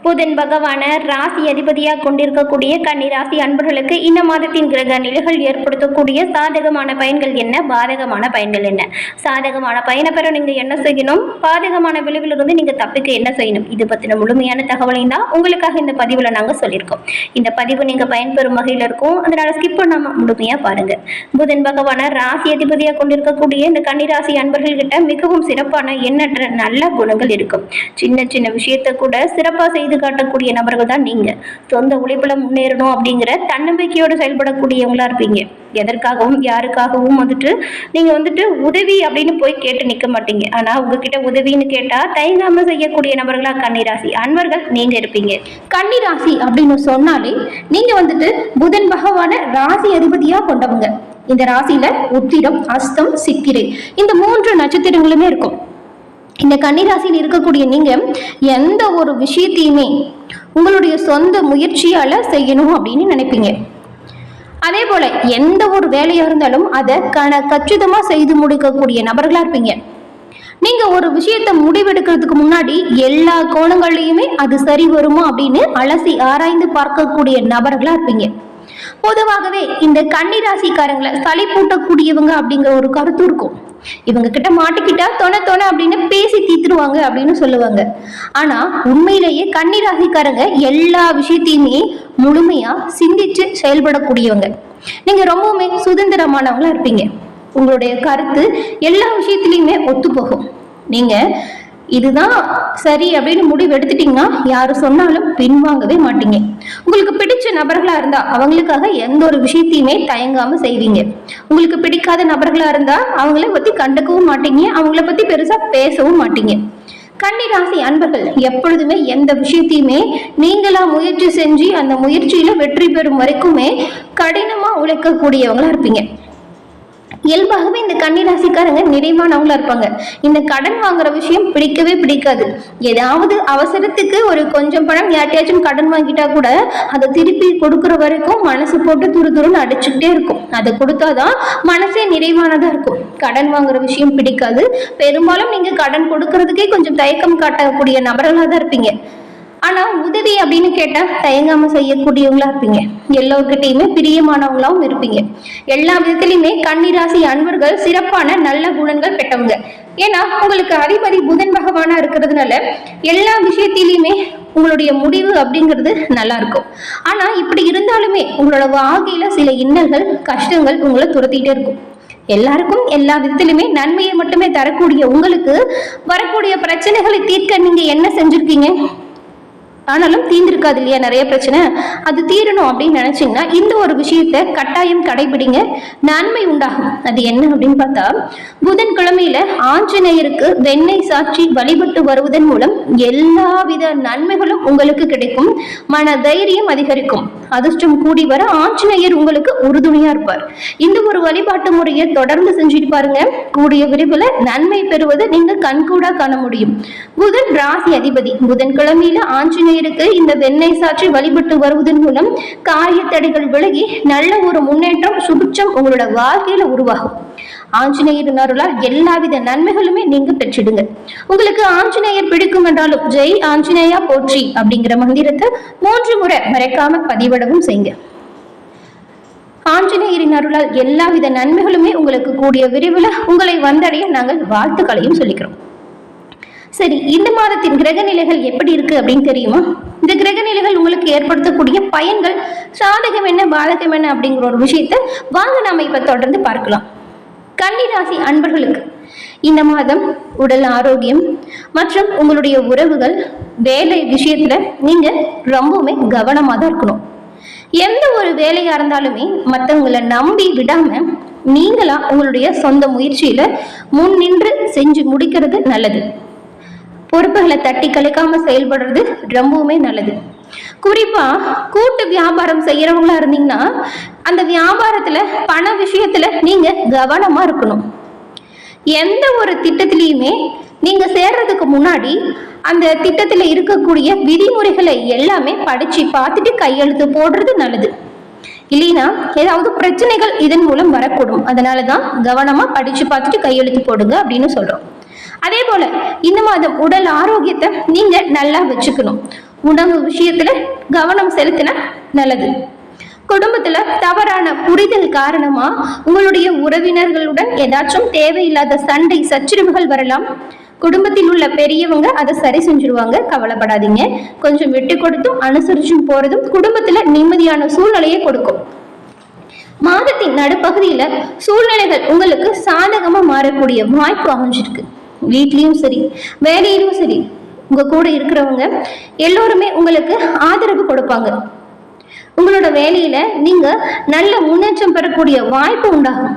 புதன் பகவான ராசி அதிபதியாக கொண்டிருக்கக்கூடிய கன்னி ராசி அன்பர்களுக்கு இந்த மாதத்தின் கிரக நிலைகள் ஏற்படுத்தக்கூடிய சாதகமான பயன்கள் என்ன, பாதகமான பயன்கள் என்ன? சாதகமான பயனை பெற நீங்க என்ன செய்யணும், பாதகமான விளைவிலிருந்து நீங்க தப்பிக்க என்ன செய்யணும், இது பத்தின முழுமையான தகவலை தான் உங்களுக்காக இந்த பதிவுல நாங்க சொல்லியிருக்கோம். இந்த பதிவு நீங்க பயன்பெறும் வகையில் இருக்கும், அதனால ஸ்கிப் பண்ணாம முழுமையா பாருங்க. புதன் பகவான ராசி அதிபதியாக கொண்டிருக்கக்கூடிய இந்த கன்னிராசி அன்பர்கள் கிட்ட மிகவும் சிறப்பான எண்ணற்ற நல்ல குணங்கள் இருக்கும். சின்ன சின்ன விஷயத்தை கூட சிறப்பா செய்து காட்டக்கூடிய நபர்கள் தான் நீங்க. சொந்த உழைப்புல முன்னேறணும் அப்படிங்கிற தன்னம்பிக்கையோடு செயல்படக்கூடியவங்களா இருப்பீங்க. எதற்காகவும் யாருக்காகவும் நீங்க உதவி அப்படின்னு போய் கேட்டு நிக்க மாட்டீங்க. ஆனா உங்ககிட்ட உதவின்னு கேட்டா தயங்காம செய்யக்கூடிய நபர்களா கன்னிராசி அன்பர்கள் நீங்க இருப்பீங்க. கன்னிராசி அப்படின்னு சொன்னாலே நீங்க புதன் பகவான ராசி அதிபதியா கொண்டவங்க. இந்த ராசியில உத்திரம், அஸ்தம், சித்திரை இந்த 3 நட்சத்திரங்களுமே இருக்கும். இந்த கன்னிராசியில் இருக்கக்கூடிய நீங்க எந்த ஒரு விஷயத்தையுமே உங்களுடைய சொந்த முயற்சியால செய்யணும் அப்படின்னு நினைப்பீங்க. அதே போல எந்த ஒரு வேலையா இருந்தாலும் அதை கச்சிதமா செய்து முடிக்கக்கூடிய நபர்களா இருப்பீங்க. நீங்க ஒரு விஷயத்தை முடிவெடுக்கிறதுக்கு முன்னாடி எல்லா கோணங்களையுமே அது சரி வருமா அப்படின்னு அலசி ஆராய்ந்து பார்க்கக்கூடிய நபர்களா இருப்பீங்க. பொதுவாகவே இந்த கன்னிராசிக்காரங்களை சளி பூட்டக்கூடியவங்க அப்படிங்கிற ஒரு கருத்து இருக்கும். இவங்க கிட்ட மாட்டிக்கிட்டா தொண அப்படின்னு பேசி தீத்துருவாங்க அப்படின்னு சொல்லுவாங்க. ஆனா உண்மையிலேயே கன்னிராசிக்காரங்க எல்லா விஷயத்தையுமே முழுமையா சிந்திச்சு செயல்படக்கூடியவங்க. நீங்க ரொம்பவுமே சுதந்திரமானவங்களா இருப்பீங்க. உங்களுடைய கருத்து எல்லா விஷயத்திலையுமே ஒத்து போகும். நீங்க இதுதான் சரி அப்படின்னு முடிவு எடுத்துட்டீங்கன்னா யாரு சொன்னாலும் பின்வாங்கவே மாட்டீங்க. உங்களுக்கு பிடிச்ச நபர்களா இருந்தா அவங்களுக்காக எந்த ஒரு விஷயத்தையுமே தயங்காம செய்வீங்க. உங்களுக்கு பிடிக்காத நபர்களா இருந்தா அவங்கள பத்தி கண்டுக்கவும் மாட்டீங்க, அவங்கள பத்தி பெருசா பேசவும் மாட்டீங்க. கன்னிராசி அன்பர்கள் எப்பொழுதுமே எந்த விஷயத்தையுமே நீங்களா முயற்சி செஞ்சு அந்த முயற்சியில வெற்றி பெறும் வரைக்குமே கடினமா உழைக்கக்கூடியவங்களா இருப்பீங்க. இயல்பாகவே இந்த கன்னிராசிக்காரங்க நிறைவானவங்களா இருப்பாங்க. இந்த கடன் வாங்குற விஷயம் பிடிக்கவே பிடிக்காது. ஏதாவது அவசரத்துக்கு ஒரு கொஞ்சம் பணம் யார்ட்டையாச்சும் கடன் வாங்கிட்டா கூட அதை திருப்பி கொடுக்குற வரைக்கும் மனசு போட்டு துருதுருன்னு அடிச்சுக்கிட்டே இருக்கும். அதை கொடுத்தாதான் மனசே நிறைவானதா இருக்கும். கடன் வாங்குற விஷயம் பிடிக்காது. பெரும்பாலும் நீங்க கடன் கொடுக்கறதுக்கே கொஞ்சம் தயக்கம் காட்டக்கூடிய நபர்களா தான் இருப்பீங்க. ஆனா உதவி அப்படின்னு கேட்டா தயங்காம செய்யக்கூடியவங்களா இருப்பீங்க. எல்லோருக்கிட்டையுமே பிரியமானவங்களாவும் இருப்பீங்க. எல்லா விதத்திலையுமே கன்னிராசி அன்பர்கள் சிறப்பான நல்ல குணங்கள் பெற்றவங்க. ஏன்னா உங்களுக்கு அதிபதி புதன் பகவானா இருக்கிறதுனால எல்லா விஷயத்திலையுமே உங்களுடைய முடிவு அப்படிங்கிறது நல்லா இருக்கும். ஆனா இப்படி இருந்தாலுமே உங்களோட வாழ்க்கையில சில இன்னல்கள், கஷ்டங்கள் உங்களை துரத்திட்டே இருக்கும். எல்லாருக்கும் எல்லா விதத்திலுமே நன்மையை மட்டுமே தரக்கூடிய உங்களுக்கு வரக்கூடிய பிரச்சனைகளை தீர்க்க நீங்க என்ன செஞ்சிருக்கீங்க? ஆனாலும் தீர்ந்திருக்காது இல்லையா நிறைய பிரச்சனை. அது தீரணும் அப்படின்னு நினைச்சீங்கன்னா இந்த ஒரு விஷயத்த கட்டாயம் கடைபிடிங்க, நன்மை உண்டாகும். அது என்ன அப்படின்னு பார்த்தா, புதன்கிழமையில ஆஞ்சநேயருக்கு வெண்ணெய் சாட்சி வழிபட்டு வருவதன் மூலம் எல்லாவித நன்மைகளும் உங்களுக்கு கிடைக்கும். மன தைரியம் அதிகரிக்கும். அதிர்ஷ்டம் கூடி வர ஆஞ்சநேயர் உங்களுக்கு உறுதுணையா இருப்பார். இந்த ஒரு வழிபாட்டு முறையை தொடர்ந்து செஞ்சுட்டு பாருங்க. கூடிய விரைவில் நன்மை பெறுவது நீங்க கண்கூடா காண முடியும். புதன் ராசி அதிபதி. புதன்கிழமையில ஆஞ்சநேயருக்கு இந்த வெண்ணெய் சாற்றி வழிபட்டு வருவதன் மூலம் காரிய தடைகள் விலகி நல்ல ஒரு முன்னேற்றம், சுபிட்சம் உங்களோட வாழ்க்கையில உருவாகும். ஆஞ்சநேயர் அருளால் எல்லாவித நன்மைகளுமே நீங்க பெற்றிடுங்க. உங்களுக்கு ஆஞ்சநேயர் பிடிக்கும் என்றாலும் ஜெய் ஆஞ்சநேயா போற்றி அப்படிங்கிற மந்திரத்தை 3 முறை மறைக்காம பதிவிடவும் செய்யுங்க. ஆஞ்சநேயரின் அருளால் எல்லாவித நன்மைகளுமே உங்களுக்கு கூடிய விரைவில் உங்களை வந்தடைய நாங்கள் வாழ்த்துக்களையும் சொல்லிக்கிறோம். சரி, இந்த மாதத்தின் கிரக நிலைகள் எப்படி இருக்கு அப்படின்னு தெரியுமா? இந்த கிரக நிலைகள் உங்களுக்கு ஏற்படுத்தக்கூடிய பயன்கள், சாதகம் என்ன பாதகம் என்ன அப்படிங்கிற ஒரு விஷயத்தை வாங்க நாம இப்ப தொடர்ந்து பார்க்கலாம். கன்னிராசி அன்பர்களுக்கு இந்த மாதம் உடல் ஆரோக்கியம் மற்றும் உங்களுடைய உறவுகள், வேலை விஷயத்துல நீங்க ரொம்பவுமே கவனமா தான் இருக்கணும். எந்த ஒரு வேலையா இருந்தாலுமே மற்றவங்களை நம்பி விடாம நீங்களா உங்களுடைய சொந்த முயற்சியில முன் நின்று செஞ்சு முடிக்கிறது நல்லது. பொறுப்புகளை தட்டி கலைக்காம செயல்படுறது ரொம்பவுமே நல்லது. குறிப்பா கூட்டு வியாபாரம் செய்யறவங்களா இருந்தீங்கன்னா அந்த வியாபாரத்துல பண விஷயத்துல நீங்க கவனமா இருக்கணும். எந்த ஒரு திட்டத்திலையுமே நீங்க சேர்றதுக்கு முன்னாடி அந்த திட்டத்துல இருக்கக்கூடிய விதிமுறைகளை எல்லாமே படிச்சு பார்த்துட்டு கையெழுத்து போடுறது நல்லது. இல்லைன்னா ஏதாவது பிரச்சனைகள் இதன் மூலம் வரக்கூடும். அதனாலதான் கவனமா படிச்சு பார்த்துட்டு கையெழுத்து போடுங்க அப்படின்னு சொல்றோம். அதே போல இந்த மாதம் உடல் ஆரோக்கியத்தை நீங்க நல்லா வச்சுக்கணும். உணவு விஷயத்துல கவனம் செலுத்தினா நல்லது. குடும்பத்துல தவறான புரிதல் காரணமா உங்களுடைய உறவினர்களுடன் ஏதாச்சும் தேவையில்லாத சண்டை சச்சரவுகள் வரலாம். குடும்பத்தில் உள்ள பெரியவங்க அதை சரி செஞ்சிருவாங்க, கவலைப்படாதீங்க. கொஞ்சம் விட்டு கொடுத்தும் அனுசரிச்சும் போறதும் குடும்பத்துல நிம்மதியான சூழ்நிலையை கொடுக்கும். மாதத்தின் நடுப்பகுதியில சூழ்நிலைகள் உங்களுக்கு சாதகமா மாறக்கூடிய வாய்ப்பு அமைஞ்சிருக்கு. வீட்லயும் சரி வேலையிலும் சரி உங்க கூட இருக்கிறவங்க எல்லோருமே உங்களுக்கு ஆதரவு கொடுப்பாங்க. உங்களோட வேலையில நீங்க நல்ல முன்னேற்றம் பெறக்கூடிய வாய்ப்பு உண்டாகும்.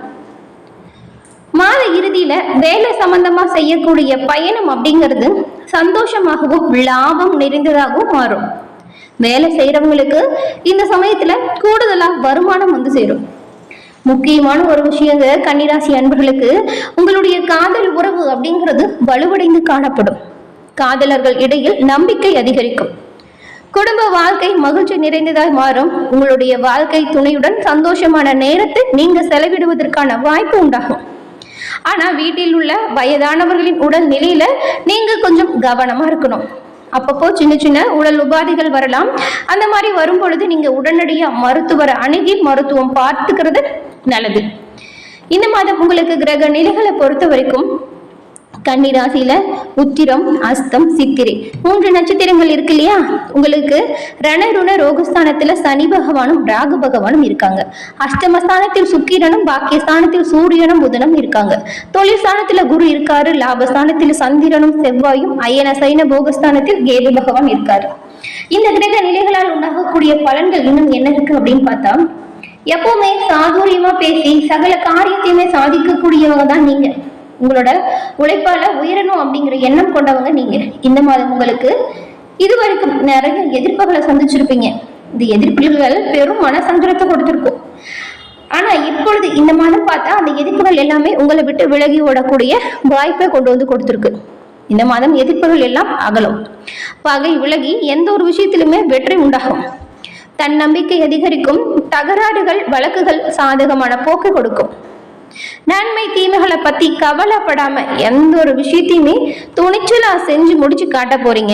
மாத இறுதியில வேலை சம்பந்தமா செய்யக்கூடிய பயணம் அப்படிங்கிறது சந்தோஷமாகவும் லாபம் நிறைந்ததாகவும் மாறும். வேலை செய்யறவங்களுக்கு இந்த சமயத்துல கூடுதலா வருமானம் வந்து சேரும். முக்கியமான ஒரு விஷயங்க கன்னிராசி அன்பர்களுக்கு, உங்களுடைய காதல் உறவு அப்படிங்கிறது வலுவடைந்து காணப்படும். காதலர்கள் இடையில் நம்பிக்கை அதிகரிக்கும். குடும்ப வாழ்க்கை மகிழ்ச்சி நிறைந்ததாய் மாறும். உங்களுடைய வாழ்க்கை துணையுடன் சந்தோஷமான நேரத்தை நீங்க செலவிடுவதற்கான வாய்ப்பு உண்டாகும். ஆனா வீட்டில் உள்ள வயதானவர்களின் உடல் நிலையில நீங்க கொஞ்சம் கவனமா இருக்கணும். அப்பப்போ சின்ன சின்ன உடல் உபாதைகள் வரலாம். அந்த மாதிரி வரும் பொழுது நீங்க உடனடியா மருத்துவரை அணுகி மருத்துவம் பார்த்துக்கிறது நல்லது. இந்த மாதம் உங்களுக்கு கிரக நிலைகளை பொறுத்த வரைக்கும் கன்னிராசியில உத்திரம், அஸ்தம், சித்திரை 3 நட்சத்திரங்கள் இருக்கு இல்லையா? உங்களுக்கு ரணருண ரோகஸ்தானத்துல சனி பகவானும் ராகு பகவானும் இருக்காங்க. அஷ்டமஸ்தானத்தில் சுக்கிரனும், பாக்கியஸ்தானத்தில் சூரியனும் புதனும் இருக்காங்க. தொழில் ஸ்தானத்துல குரு இருக்காரு. லாபஸ்தானத்தில் சந்திரனும் செவ்வாயும், அயன சைன போகஸ்தானத்தில் கேது பகவான் இருக்காரு. இந்த கிரக நிலைகளால் உண்டாகக்கூடிய பலன்கள் இன்னும் என்ன இருக்கு அப்படின்னு பார்த்தா, எப்பவுமே சாதுரியமா பேசி சகல காரியத்தையுமே சாதிக்கக்கூடியவங்க தான் நீங்க. உங்களோட உழைப்பால உயரணும் அப்படிங்கிற எண்ணம் கொண்டவங்க நீங்க. இந்த மாதம் உங்களுக்கு இதுவரைக்கும் நிறைய எதிர்ப்புகளை சந்திச்சிருப்பீங்க. இந்த எதிர்ப்புகள் பெரும் மனசஞ்சலத்தை கொடுத்திருக்கும். ஆனா இப்பொழுது இந்த மாதம் பார்த்தா அந்த எதிர்ப்புகள் எல்லாமே உங்களை விட்டு விலகி ஓடக்கூடிய வாய்ப்பை கொண்டு வந்து கொடுத்திருக்கு. இந்த மாதம் எதிர்ப்புகள் எல்லாம் அகலும். பகை விலகி எந்த ஒரு விஷயத்திலுமே வெற்றி உண்டாகும். தன்னம்பிக்கை அதிகரிக்கும். தகராறுகள் வழக்குகள் சாதகமான போக்கு கொடுக்கும். நன்மை தீமைகளை பத்தி கவலைப்படாம எந்த ஒரு விஷயத்தையுமே துணிச்சலா செஞ்சு முடிச்சு காட்ட போறீங்க.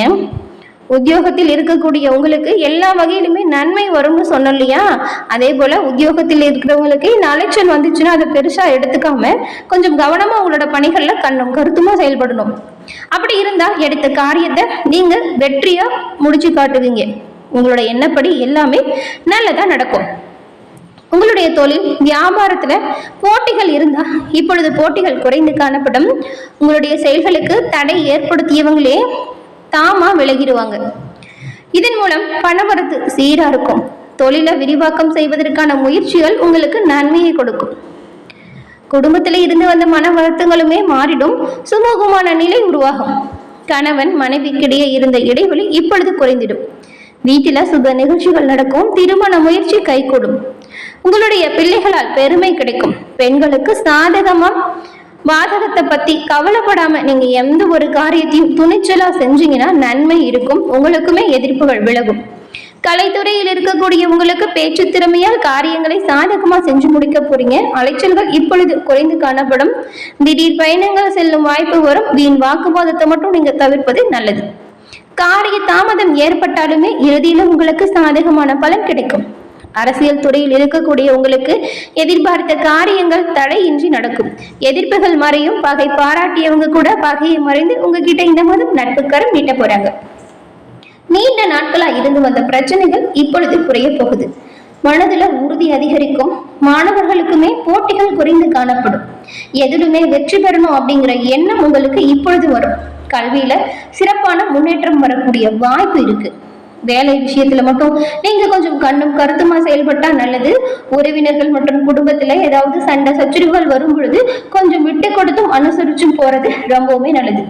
உத்தியோகத்தில் இருக்கக்கூடிய உங்களுக்கு எல்லா வகையிலுமே நன்மை வரும்னு சொன்னோம் இல்லையா? அதே போல உத்தியோகத்தில் இருக்கிறவங்களுக்கு இந்த அலைச்சல் வந்துச்சுன்னா அதை பெருசா எடுத்துக்காம கொஞ்சம் கவனமா உங்களோட பணிகள்ல கண்ணும் கருத்துமா செயல்படணும். அப்படி இருந்தா எடுத்த காரியத்தை நீங்க வெற்றியா முடிச்சு காட்டுவீங்க. உங்களோட எண்ணப்படி எல்லாமே நல்லதா நடக்கும். உங்களுடைய தொழில் வியாபாரத்துல போட்டிகள் இருந்தா இப்பொழுது போட்டிகள் குறைந்து காணப்படும். உங்களுடைய செயல்களுக்கு தடை ஏற்படுத்தியவங்களே தாமா விலகிடுவாங்க. இதன் மூலம் பணவரத்து சீரா இருக்கும். தொழிலை விரிவாக்கம் செய்வதற்கான முயற்சிகள் உங்களுக்கு நன்மையை கொடுக்கும். குடும்பத்தில இருந்து வந்த மன வருத்தங்களுமே மாறிடும். சுமூகமான நிலை உருவாகும். கணவன் மனைவிக்கிடையே இருந்த இடைவெளி இப்பொழுது குறைந்திடும். வீட்டில சுப நிகழ்ச்சிகள் நடக்கும். திருமண முயற்சி கைகூடும். உங்களுடைய பிள்ளைகளால் பெருமை கிடைக்கும். பெண்களுக்கு சாதகமா பாதகத்தை பத்தி கவலைப்படாம நீங்க எந்த ஒரு காரியத்தையும் துணிச்சலா செஞ்சீங்கன்னா நன்மை இருக்கும். உங்களுக்குமே எதிர்ப்புகள் விலகும். கலைத்துறையில் இருக்கக்கூடிய உங்களுக்கு பேச்சு திறமையால் காரியங்களை சாதகமா செஞ்சு முடிக்க போறீங்க. அலைச்சல்கள் இப்பொழுது குறைந்து காணப்படும். திடீர் பயணங்கள் செல்லும் வாய்ப்பு வரும். வீண் வாக்குவாதத்தை மட்டும் நீங்க தவிர்ப்பது நல்லது. காரிய தாமதம் ஏற்பட்டாலுமே இறுதியில உங்களுக்கு சாதகமான பலன் கிடைக்கும். அரசியல் துறையில் இருக்கக்கூடிய உங்களுக்கு எதிர்பார்த்த காரியங்கள் தடையின்றி நடக்கும். எதிர்ப்புகள் மறையும். பகை பாராட்டியவங்க கூட பகையை மறைந்து உங்ககிட்ட இந்த மாதம் நட்புக்கரம் நீட்ட போறாங்க. நீண்ட நாட்களா இருந்து வந்த பிரச்சனைகள் இப்பொழுது குறைய போகுது. மனதுல உறுதி அதிகரிக்கும். மாணவர்களுக்குமே போட்டிகள் குறைந்து காணப்படும். எதிலுமே வெற்றி பெறணும் அப்படிங்கிற எண்ணம் உங்களுக்கு இப்பொழுது வரும். கல்வியில சிறப்பான முன்னேற்றம் வரக்கூடிய வாய்ப்பு இருக்கு. வேலை விஷயத்துல மட்டும் நீங்க கொஞ்சம் கண்ணும் கருத்துமா செயல்பட்டா நல்லது. உறவினர்கள் மற்றும் குடும்பத்துல ஏதாவது சண்டை சச்சரவுகள் வரும் பொழுது கொஞ்சம் விட்டு கொடுத்தும் அனுசரிச்சும் போறது ரொம்பவுமே நல்லது.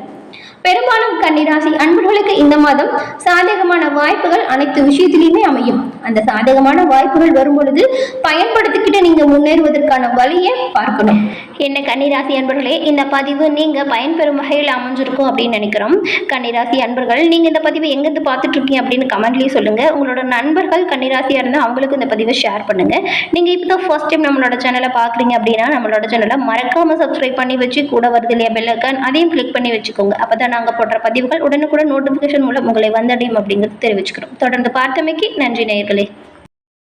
பெரும்பாலும் கன்னிராசி அன்பர்களுக்கு இந்த மாதம் சாதகமான வாய்ப்புகள் அனைத்து விஷயத்திலையுமே அமையும். அந்த சாதகமான வாய்ப்புகள் வரும் பொழுது பயன்படுத்திக்கிட்டு நீங்க முன்னேறுவதற்கான வழியை பார்க்கணும். என்ன கன்னிராசி அன்பர்களே, இந்த பதிவு நீங்கள் பயன்பெறும் வகையில் அமைஞ்சிருக்கும் அப்படின்னு நினைக்கிறோம். கன்னிராசி அன்பர்கள், நீங்கள் இந்த பதிவை எங்கேருந்து பார்த்துட்ருக்கீங்க அப்படின்னு கமெண்ட்லேயே சொல்லுங்கள். உங்களோட நண்பர்கள் கன்னிராசியாக இருந்தால் அவங்களுக்கு இந்த பதிவை ஷேர் பண்ணுங்கள். நீங்கள் இப்போ தான் ஃபர்ஸ்ட் டைம் நம்மளோட சேனலை பார்க்குறீங்க அப்படின்னா நம்மளோட சேனலை மறக்காமல் சப்ஸ்கிரைப் பண்ணி வச்சு கூட வருது இல்லையா பெல் ஐக்கான், அதையும் கிளிக் பண்ணி வச்சுக்கோங்க. அப்போ தான் நாங்கள் போடுற பதிவுகள் உடனுக்குடன் நோட்டிஃபிகேஷன் மூலம் உங்களை வந்தடையும் அப்படிங்கிறது தெரிவிச்சுக்கிறோம். தொடர்ந்து பார்த்தமைக்கு நன்றி நேயர்களே.